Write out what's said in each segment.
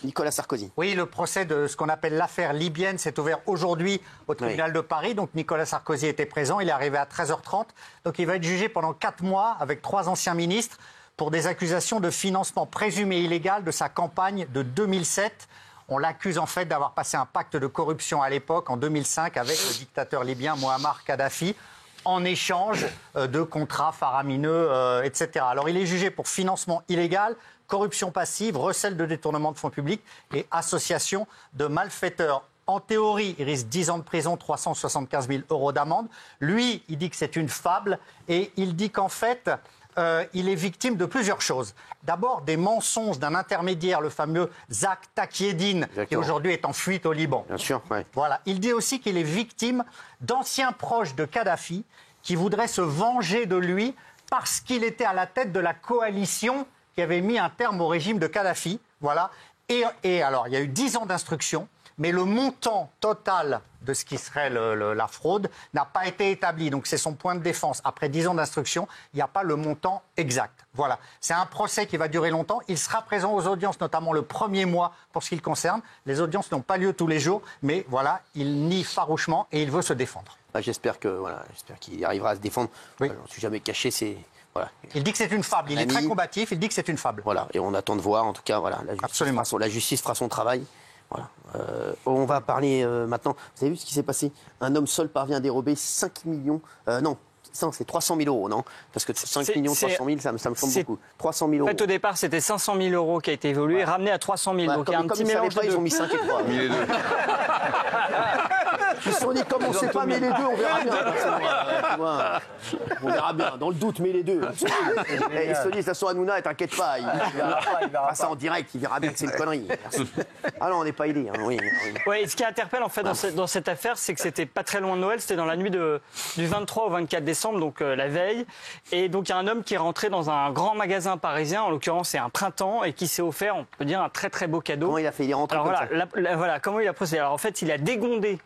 Nicolas Sarkozy. Oui, le procès de ce qu'on appelle l'affaire libyenne s'est ouvert aujourd'hui au tribunal de Paris. Donc Nicolas Sarkozy était présent, il est arrivé à 13h30. Donc il va être jugé pendant 4 mois avec 3 anciens ministres pour des accusations de financement présumé illégal de sa campagne de 2007. On l'accuse en fait d'avoir passé un pacte de corruption à l'époque, en 2005, avec le dictateur libyen Mouammar Kadhafi, en échange de contrats faramineux, etc. Alors il est jugé pour financement illégal, corruption passive, recel de détournement de fonds publics et association de malfaiteurs. En théorie, il risque 10 ans de prison, 375 000 € d'amende. Lui, il dit que c'est une fable et il dit qu'en fait, il est victime de plusieurs choses. D'abord, des mensonges d'un intermédiaire, le fameux Zak Takieddine, qui aujourd'hui est en fuite au Liban. Bien sûr, ouais. Voilà. Il dit aussi qu'il est victime d'anciens proches de Kadhafi qui voudraient se venger de lui parce qu'il était à la tête de la coalition qui avait mis un terme au régime de Kadhafi. Voilà. Et alors, il y a eu 10 ans d'instruction, mais le montant total de ce qui serait la fraude n'a pas été établi. Donc c'est son point de défense. Après 10 ans d'instruction, il n'y a pas le montant exact. Voilà. C'est un procès qui va durer longtemps. Il sera présent aux audiences, notamment le premier mois pour ce qui le concerne. Les audiences n'ont pas lieu tous les jours, mais voilà, il nie farouchement et il veut se défendre. J'espère qu'il arrivera à se défendre. Oui. Je ne suis jamais caché, c'est... Voilà. Il dit que c'est une fable. Il est très combatif. Il dit que c'est une fable. Voilà. Et on attend de voir. En tout cas, voilà, la justice fera son travail. Voilà. On va parler maintenant. Vous avez vu ce qui s'est passé? Un homme seul parvient à dérober 5 millions. Non, c'est 300 000 €, non? Parce que 5 millions 300 000, ça me semble beaucoup. 300 000 €. En fait, au départ, c'était 500 000 € qui a été évolué, ramené à 300 000. Donc il y a un petit mélange. Ils ont mis 5 et 3. Ils se sont dit, comme on ne sait pas, mais les deux, on verra bien. On verra bien. Dans le doute, mais les deux. Ils se disent, de toute façon, Hanouna, t'inquiète pas. Il verra ça en direct, il verra bien que c'est une connerie. Ah non, on n'est pas aidé. Hein. Oui. Ouais, et ce qui interpelle en fait dans cette affaire, c'est que c'était pas très loin de Noël, c'était dans la nuit du 23 au 24 décembre, donc la veille. Et donc il y a un homme qui est rentré dans un grand magasin parisien, en l'occurrence c'est un Printemps, et qui s'est offert, on peut dire, un très très beau cadeau. Comment il a fait? Il est rentré comme ça. Voilà, comment il a procédé. Alors en fait, il a dégondé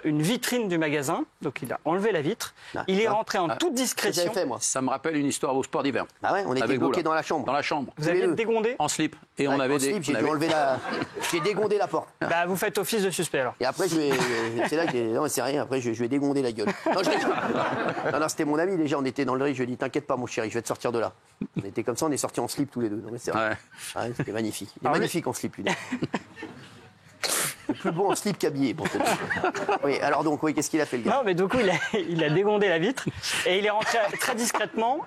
une vitrine du magasin, donc il a enlevé la vitre. Il est rentré en toute discrétion. Fait, moi. Ça me rappelle une histoire au sport d'hiver. Ah ouais, on était bloqués dans la chambre. Dans la chambre. Vous avez dégondé? En slip. Et on avait des. J'ai dégondé la porte. Bah, vous faites office de suspect alors. Et après, c'est là que non, c'est rien. Après, je vais dégonder la gueule. Non, c'était mon ami déjà. On était dans le riz. Je lui ai dit, t'inquiète pas, mon chéri, je vais te sortir de là. On était comme ça. On est sortis en slip tous les deux. Non, mais c'est vrai. Ouais, c'était magnifique. Il est magnifique en slip, lui. Plus beau en slip qu'habillé, pour te dire. Oui, alors donc, oui, qu'est-ce qu'il a fait, le gars? Non, mais du coup, il a dégondé la vitre et il est rentré très discrètement,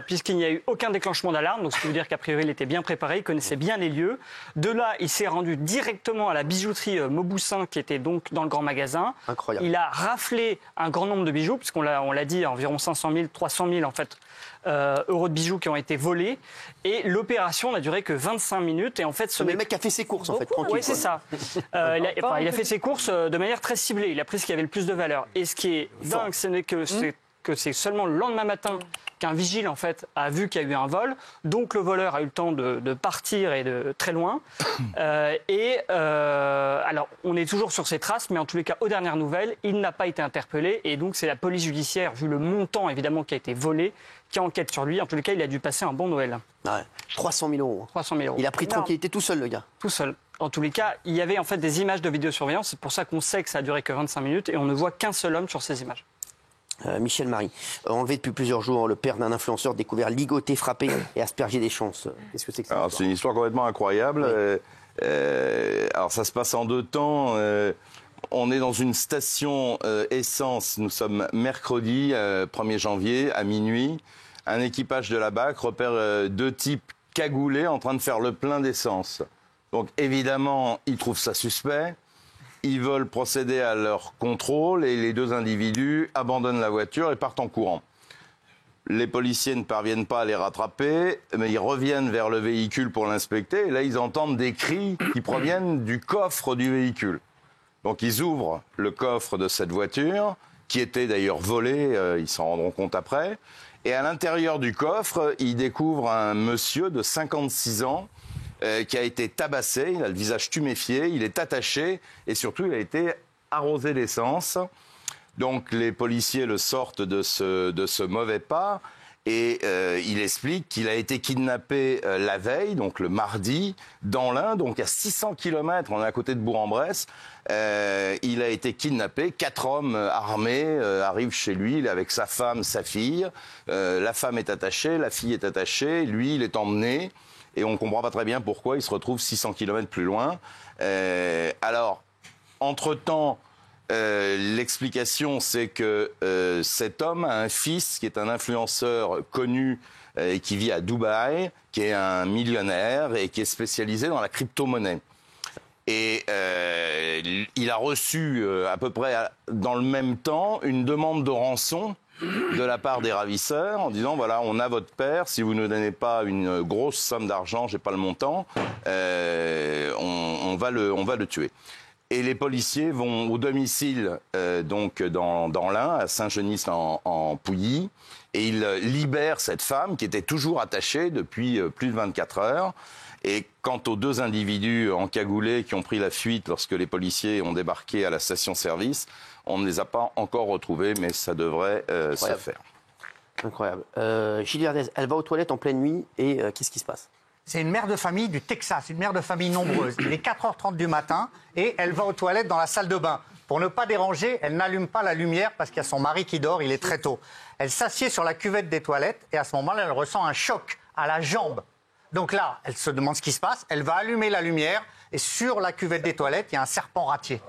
puisqu'il n'y a eu aucun déclenchement d'alarme. Donc, ce qui veut dire qu'a priori, il était bien préparé, il connaissait bien les lieux. De là, il s'est rendu directement à la bijouterie Mauboussin, qui était donc dans le grand magasin. Incroyable. Il a raflé un grand nombre de bijoux, puisqu'on l'a dit, environ 500 000, 300 000, en fait, euros de bijoux qui ont été volés. Et l'opération n'a duré que 25 minutes. Et en fait, mais le mec a fait ses courses, en fait, tranquille. Oui, c'est ça. Il a fait ses courses de manière très ciblée. Il a pris ce qui avait le plus de valeur. Et ce qui est dingue, c'est seulement le lendemain matin qu'un vigile, en fait, a vu qu'il y a eu un vol. Donc, le voleur a eu le temps de partir et de très loin. Alors, on est toujours sur ses traces, mais en tous les cas, aux dernières nouvelles, il n'a pas été interpellé. Et donc, c'est la police judiciaire, vu le montant, évidemment, qui a été volé, qui enquête sur lui. En tous les cas, il a dû passer un bon Noël. Ouais. 300 000 €. 300 000 €. Il a pris tranquillité tout seul, le gars. Tout seul. En tous les cas, il y avait en fait des images de vidéosurveillance. C'est pour ça qu'on sait que ça a duré que 25 minutes et on ne voit qu'un seul homme sur ces images. Michel Marie, enlevé depuis plusieurs jours, le père d'un influenceur découvert ligoté, frappé et aspergé des chances. Qu'est-ce que c'est que ça? Alors, c'est une histoire complètement incroyable. Oui. Alors, ça se passe en 2 temps. On est dans une station essence. Nous sommes mercredi 1er janvier à minuit. Un équipage de la BAC repère 2 types cagoulés en train de faire le plein d'essence. Donc évidemment, ils trouvent ça suspect. Ils veulent procéder à leur contrôle et les 2 individus abandonnent la voiture et partent en courant. Les policiers ne parviennent pas à les rattraper, mais ils reviennent vers le véhicule pour l'inspecter. Et là, ils entendent des cris qui proviennent du coffre du véhicule. Donc ils ouvrent le coffre de cette voiture, qui était d'ailleurs volée, ils s'en rendront compte après. Et à l'intérieur du coffre, ils découvrent un monsieur de 56 ans qui a été tabassé, il a le visage tuméfié, il est attaché et surtout il a été arrosé d'essence. Donc les policiers le sortent de ce mauvais pas Et il explique qu'il a été kidnappé la veille, donc le mardi, dans l'Ain, donc à 600 km, on est à côté de Bourg-en-Bresse. Il a été kidnappé, 4 hommes armés arrivent chez lui, il est avec sa femme, sa fille. La femme est attachée, la fille est attachée, lui il est emmené. Et on ne comprend pas très bien pourquoi il se retrouve 600 km plus loin. Alors, entre-temps, l'explication, c'est que cet homme a un fils qui est un influenceur connu et qui vit à Dubaï, qui est un millionnaire et qui est spécialisé dans la crypto-monnaie. Et il a reçu à peu près dans le même temps une demande de rançon de la part des ravisseurs en disant voilà, on a votre père, si vous ne donnez pas une grosse somme d'argent, j'ai pas le montant, on va le tuer. Et les policiers vont au domicile donc dans l'Ain, à Saint-Genis en Pouilly, et ils libèrent cette femme qui était toujours attachée depuis plus de 24 heures. Et quant aux 2 individus encagoulés qui ont pris la fuite lorsque les policiers ont débarqué à la station-service, on ne les a pas encore retrouvés, mais ça devrait se faire. Incroyable. Gilles Verdez, elle va aux toilettes en pleine nuit et qu'est-ce qui se passe? C'est une mère de famille du Texas, une mère de famille nombreuse. Il est 4h30 du matin et elle va aux toilettes dans la salle de bain. Pour ne pas déranger, elle n'allume pas la lumière parce qu'il y a son mari qui dort, il est très tôt. Elle s'assied sur la cuvette des toilettes et à ce moment-là, elle ressent un choc à la jambe. Donc là, elle se demande ce qui se passe, elle va allumer la lumière et sur la cuvette des toilettes, il y a un serpent ratier.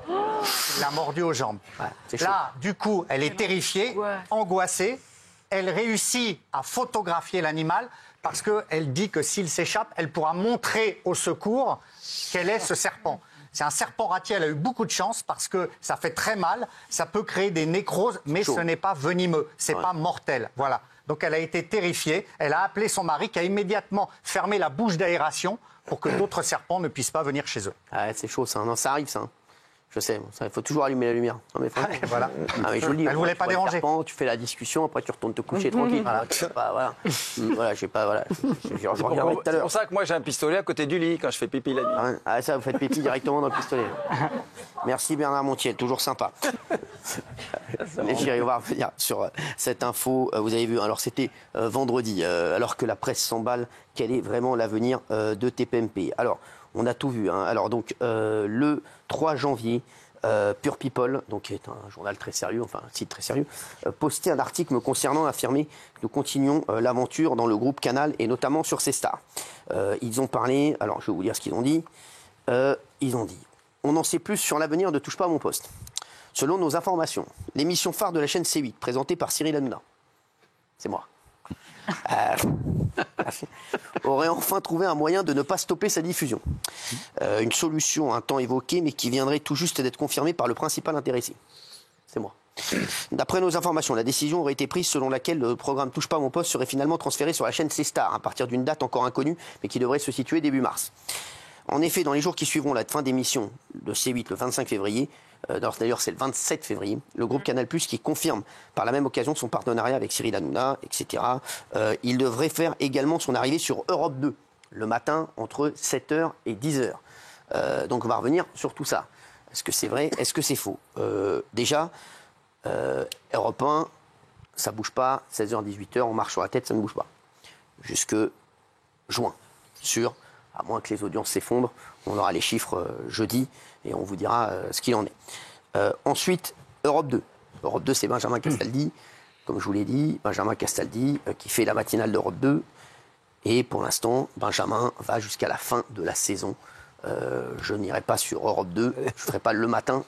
Il l'a mordu aux jambes. Ouais, là, du coup, elle est terrifiée, angoissée. Elle réussit à photographier l'animal parce qu'elle dit que s'il s'échappe, elle pourra montrer au secours quel est ce serpent. C'est un serpent ratier, elle a eu beaucoup de chance parce que ça fait très mal, ça peut créer des nécroses, mais ce n'est pas venimeux, c'est pas mortel. Voilà. Donc elle a été terrifiée, elle a appelé son mari qui a immédiatement fermé la bouche d'aération pour que d'autres serpents ne puissent pas venir chez eux. Ah, c'est chaud ça, non, ça arrive ça. Je sais, il faut toujours allumer la lumière. Non, mais voilà. Ah, mais je vous le dis, elle ne voulait pas déranger. Serpent, tu fais la discussion, après tu retournes te coucher tranquille. Voilà, j'ai pas, voilà. Je regarderai tout à C'est l'heure. pour ça que moi j'ai un pistolet à côté du lit quand je fais pipi la nuit. Ah, ça, vous faites pipi directement dans le pistolet. Merci Bernard Montiel, toujours sympa. Mais Chérie, on va revenir sur cette info. Vous avez vu, alors c'était vendredi, alors que la presse s'emballe, quel est vraiment l'avenir de TPMP. Alors, on a tout vu. Hein. Alors donc, le 3 janvier, Pure People, donc qui est un journal très sérieux, enfin un site très sérieux, postait un article me concernant, affirmé que nous continuons l'aventure dans le groupe Canal et notamment sur ces stars. Ils ont parlé, alors je vais vous dire ce qu'ils ont dit. Ils ont dit, on en sait plus sur l'avenir de Touche pas à mon poste. Selon nos informations, l'émission phare de la chaîne C8, présentée par Cyril Hanouna, c'est moi, aurait enfin trouvé un moyen de ne pas stopper sa diffusion. Une solution un temps évoquée, mais qui viendrait tout juste d'être confirmée par le principal intéressé. C'est moi. D'après nos informations, la décision aurait été prise selon laquelle le programme Touche pas à mon poste serait finalement transféré sur la chaîne C-Star, à partir d'une date encore inconnue, mais qui devrait se situer début mars. En effet, dans les jours qui suivront la fin d'émission de C8 le 25 février, d'ailleurs c'est le 27 février, le groupe Canal+, qui confirme par la même occasion son partenariat avec Cyril Hanouna, etc., il devrait faire également son arrivée sur Europe 2, le matin entre 7h et 10h. Donc on va revenir sur tout ça. Est-ce que c'est vrai? Est-ce que c'est faux? Déjà, Europe 1, ça bouge pas, 16h, 18h, on marche sur la tête, ça ne bouge pas. Jusque juin, à moins que les audiences s'effondrent, on aura les chiffres jeudi et on vous dira ce qu'il en est. Ensuite, Europe 2. Europe 2, c'est Benjamin Castaldi, comme je vous l'ai dit, Benjamin Castaldi qui fait la matinale d'Europe 2. Et pour l'instant, Benjamin va jusqu'à la fin de la saison. Je n'irai pas sur Europe 2, je ne ferai pas le matin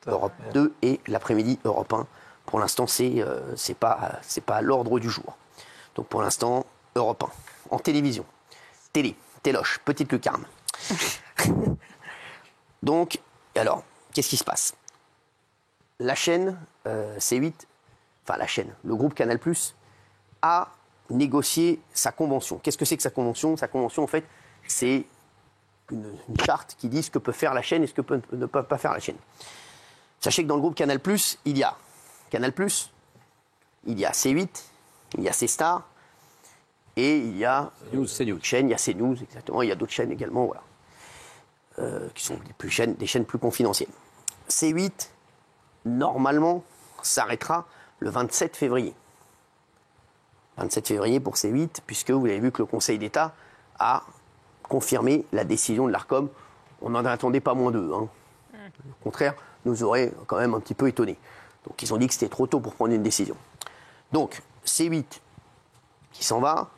Europe 2 et l'après-midi Europe 1. Pour l'instant, c'est pas à l'ordre du jour. Donc pour l'instant, Europe 1. En télévision, Téloche, petite lucarne. Donc, alors, qu'est-ce qui se passe? La chaîne C8, enfin la chaîne, le groupe Canal+, a négocié sa convention. Qu'est-ce que c'est que sa convention? Sa convention, en fait, c'est une charte qui dit ce que peut faire la chaîne et ce que ne peut pas faire la chaîne. Sachez que dans le groupe Canal+, il y a Canal+, il y a C8, il y a C-Star, et il y a CNews. Chaîne, il y a CNews, exactement, il y a d'autres chaînes également, voilà, qui sont des chaînes plus confidentielles. C8, normalement, s'arrêtera le 27 février. 27 février pour C8, puisque vous avez vu que le Conseil d'État a confirmé la décision de l'Arcom. On n'en attendait pas moins d'eux. Hein. Au contraire, nous aurait quand même un petit peu étonnés. Donc ils ont dit que c'était trop tôt pour prendre une décision. Donc C8 qui s'en va.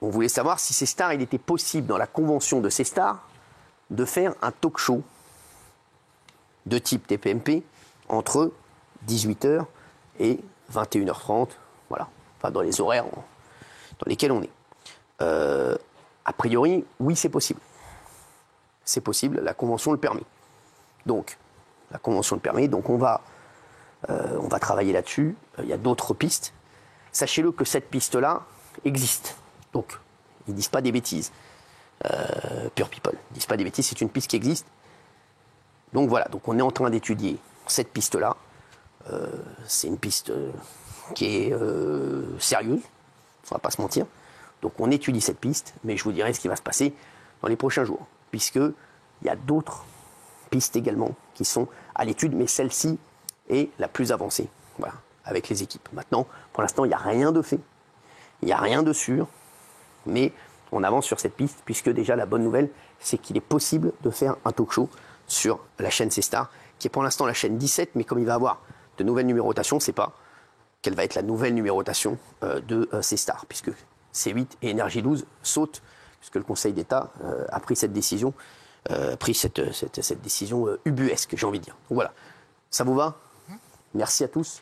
On voulait savoir si C-Star, il était possible dans la convention de C-Star de faire un talk show de type TPMP entre 18h et 21h30. Voilà, enfin dans les horaires dans lesquels on est. A priori, oui, c'est possible. C'est possible, la convention le permet. Donc, la convention le permet, donc on va travailler là-dessus. Il y a d'autres pistes. Sachez-le que cette piste-là existe. Donc, ils ne disent pas des bêtises. Pure People, ils ne disent pas des bêtises, c'est une piste qui existe. Donc voilà, donc on est en train d'étudier cette piste-là. C'est une piste qui est sérieuse, on ne va pas se mentir. Donc on étudie cette piste, mais je vous dirai ce qui va se passer dans les prochains jours, puisqu'il y a d'autres pistes également qui sont à l'étude, mais celle-ci est la plus avancée, voilà, avec les équipes. Maintenant, pour l'instant, il n'y a rien de fait, il n'y a rien de sûr, mais on avance sur cette piste, puisque déjà la bonne nouvelle, c'est qu'il est possible de faire un talk show sur la chaîne C-Star, qui est pour l'instant la chaîne 17, mais comme il va avoir de nouvelles numérotations, on ne sait pas quelle va être la nouvelle numérotation de C-Star, puisque C8 et Énergie 12 sautent, puisque le Conseil d'État a pris cette décision, décision ubuesque, j'ai envie de dire. Donc voilà, ça vous va ? Merci à tous.